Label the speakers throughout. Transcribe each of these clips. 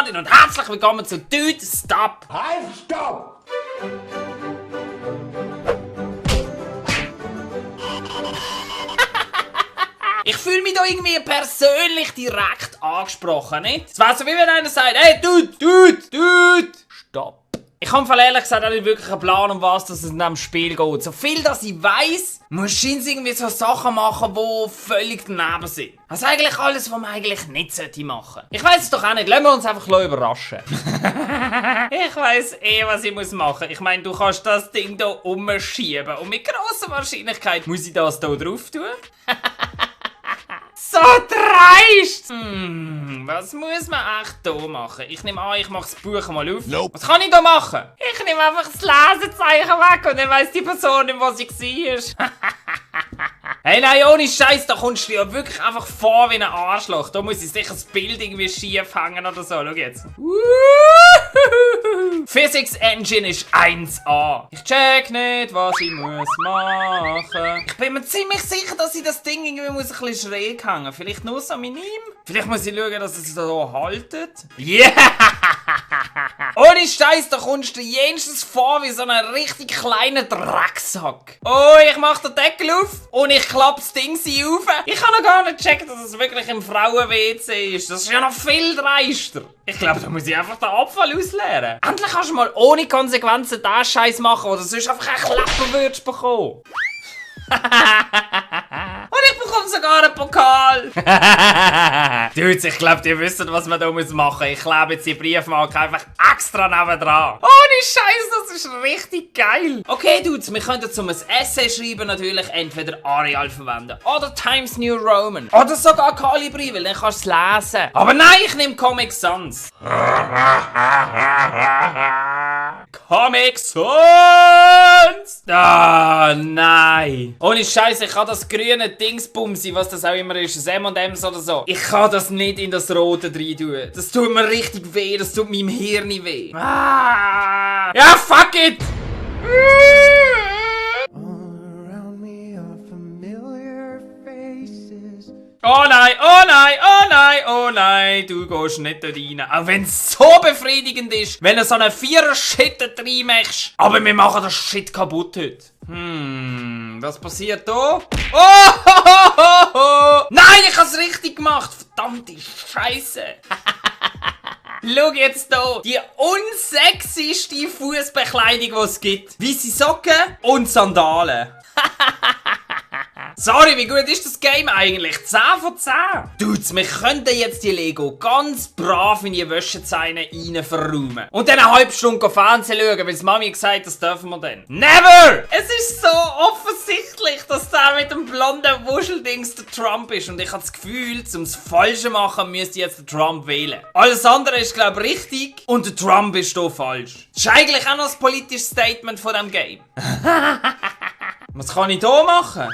Speaker 1: Martin und herzlich willkommen zu Dude Stop.
Speaker 2: Halt, stopp!
Speaker 1: Ich fühle mich da irgendwie persönlich direkt angesprochen, nicht? Es wäre so, wie wenn einer sagt, hey, Dude, stopp. Ich habe ehrlich gesagt auch nicht wirklich einen Plan, um was es in diesem Spiel geht. So viel, dass ich weiss, man scheint irgendwie so Sachen machen, die völlig daneben sind. Also eigentlich alles, was man eigentlich nicht machen sollte. Ich weiss es doch auch nicht, lassen wir uns einfach überraschen. Ich weiss was ich machen muss. Ich meine, du kannst das Ding hier umschieben und mit grosser Wahrscheinlichkeit muss ich das hier drauf tun. So dreist! Was muss man echt hier machen? Ich nehme an, ich mache das Buch mal auf.
Speaker 2: Nope.
Speaker 1: Was kann ich da machen? Ich nehme einfach das Lesezeichen weg und dann weiss die Person nicht, was ich war. Hey, nein, ohne Scheiß, da kommst du ja wirklich einfach vor wie ein Arschloch. Da muss ich sicher das Bild irgendwie schief hängen oder so. Schau jetzt. Physics Engine ist 1A. Ich check nicht, was ich muss machen. Ich bin mir ziemlich sicher, dass ich das Ding irgendwie muss ein bisschen schräg hängen. Vielleicht nur so minim? Vielleicht muss ich schauen, dass es da haltet. Yeah! Ohne Scheiß, da kommst du jenseits vor wie so ein richtig kleiner Drecksack. Oh, ich mach den Deckel auf und ich klappe das Ding auf. Ich habe noch gar nicht gecheckt, dass es wirklich im Frauen-WC ist. Das ist ja noch viel dreister. Ich glaube, da muss ich einfach den Abfall ausleeren. Endlich kannst du mal ohne Konsequenzen den Scheiß machen, oder sonst einfach einen Klapper würdest bekommen. Und ich bekomme sogar einen Pokal. Dudes, ich glaube, ihr wisst, was man da machen muss. Ich klebe jetzt die Briefmarke einfach extra nebendran. Ohne Scheiß, das ist richtig geil. Okay, Dudes, wir können zum Essay schreiben natürlich entweder Arial verwenden oder Times New Roman oder sogar Calibri, weil dann kannst du es lesen. Aber nein, ich nehme Comic Sans. Comic Sans! Ah, nein. Ohne Scheiß, ich kann das grüne Dingsbumsi, was das auch immer ist, das M&M's oder so. Ich kann das nicht in das Rote rein tun. Das tut mir richtig weh, das tut meinem Hirn weh. Ah. Ja, fuck it! Oh nein, oh nein, oh nein, oh nein, du gehst nicht dort rein. Auch wenn es so befriedigend ist, wenn du so einen Vierer-Shit da reinmachst. Aber wir machen das Shit kaputt heute. Was passiert da? Oh! Nein, ich hab's richtig gemacht! Verdammte Scheiße! Schau jetzt hier, die unsexyste Fußbekleidung, die es gibt. Weisse Socken und Sandalen. Sorry, wie gut ist das Game eigentlich? 10 von 10. Dudes, wir könnten jetzt die Lego ganz brav in die Wäschezeine rein verräumen. Und dann eine halbe Stunde Fernsehen schauen, weil die Mami gesagt hat, das dürfen wir dann. Never! Es ist so offensichtlich, dass der mit dem blonden Wuscheldings der Trump ist. Und ich habe das Gefühl, zum das Falsche machen, müsste ich jetzt den Trump wählen. Alles andere ist, glaube ich, richtig. Und der Trump ist hier falsch. Das ist eigentlich auch noch das politische Statement von diesem Game. Was kann ich hier machen?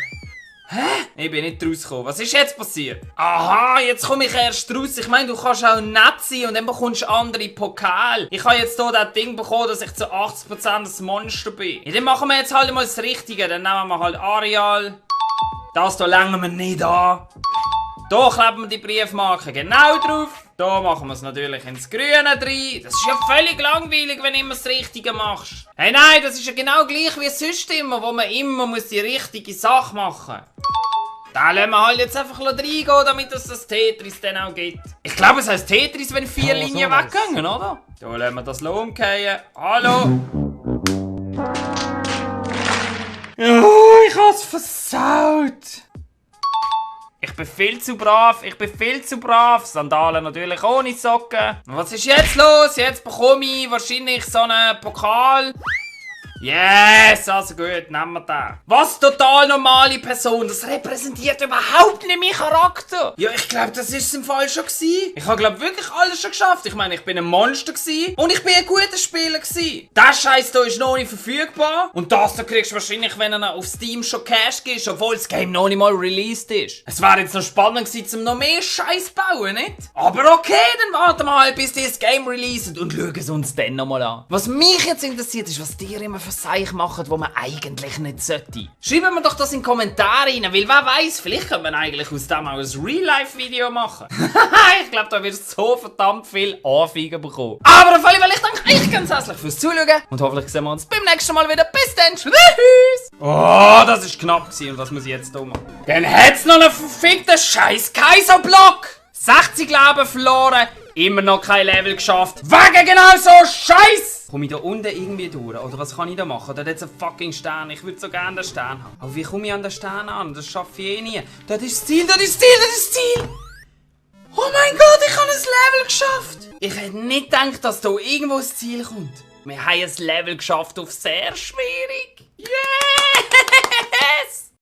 Speaker 1: Hä? Ich bin nicht rausgekommen. Was ist jetzt passiert? Aha, jetzt komme ich erst raus. Ich meine, du kannst auch nett sein und dann bekommst du andere Pokal. Ich habe jetzt hier das Ding bekommen, dass ich zu 80% das Monster bin. Ja, dann machen wir jetzt halt mal das Richtige. Dann nehmen wir halt Arial. Das hier längen wir nicht an. Hier kleben wir die Briefmarke genau drauf. Da machen wir es natürlich ins Grüne rein. Das ist ja völlig langweilig, wenn du immer das Richtige machst. Hey, nein, das ist ja genau gleich wie sonst immer, wo man immer die richtige Sache machen muss. Da lassen wir halt jetzt einfach reingehen, damit es das Tetris dann auch gibt. Ich glaube, es heisst Tetris, wenn 4 Linien weggehen, oder? Da lassen wir das umgehen. Hallo? Oh, ich hab's versaut. Ich bin viel zu brav, Sandalen natürlich ohne Socken. Was ist jetzt los? Jetzt bekomme ich wahrscheinlich so einen Pokal. Yes, also gut, nehmen wir den. Was total normale Person, das repräsentiert überhaupt nicht meinen Charakter. Ja, ich glaube, das ist es im Fall schon gewesen. Ich habe glaube wirklich alles schon geschafft. Ich meine, ich bin ein Monster gewesen und ich bin ein guter Spieler gewesen. Der Scheiß hier ist noch nicht verfügbar und das da kriegst du wahrscheinlich, wenn er auf Steam schon Cash gibst, obwohl das Game noch nicht mal released ist. Es wäre jetzt noch spannend gewesen, um noch mehr Scheiß zu bauen, nicht? Aber okay, dann warten wir halt, bis das Game released und schauen es uns dann nochmal an. Was mich jetzt interessiert, ist, was dir immer für Seich machen, wo man eigentlich nicht sollte. Schreiben wir doch das in die Kommentare rein, weil wer weiß, vielleicht könnte man eigentlich aus dem auch ein Real-Life-Video machen. Ich glaube, da wirst du so verdammt viel Anfeigen bekommen. Aber auf alle Fälle, ich danke euch ganz herzlich fürs Zuschauen und hoffentlich sehen wir uns beim nächsten Mal wieder. Bis dann, tschüss! Oh, das ist knapp gewesen und was muss ich jetzt hier machen? Dann hat's noch einen verfickten scheiß Kaiserblock! 60 Leben verloren, immer noch kein Level geschafft. Wegen genau so Scheiß! Komme ich da unten irgendwie durch? Oder was kann ich da machen? Da hat jetzt einen fucking Stern. Ich würde so gerne den Stern haben. Aber wie komme ich an den Stern an? Das schaffe ich eh nie. Das ist das Ziel, das ist das Ziel, das ist das Ziel! Oh mein Gott, ich habe ein Level geschafft! Ich hätte nicht gedacht, dass da irgendwo das Ziel kommt. Wir haben ein Level geschafft auf sehr schwierig.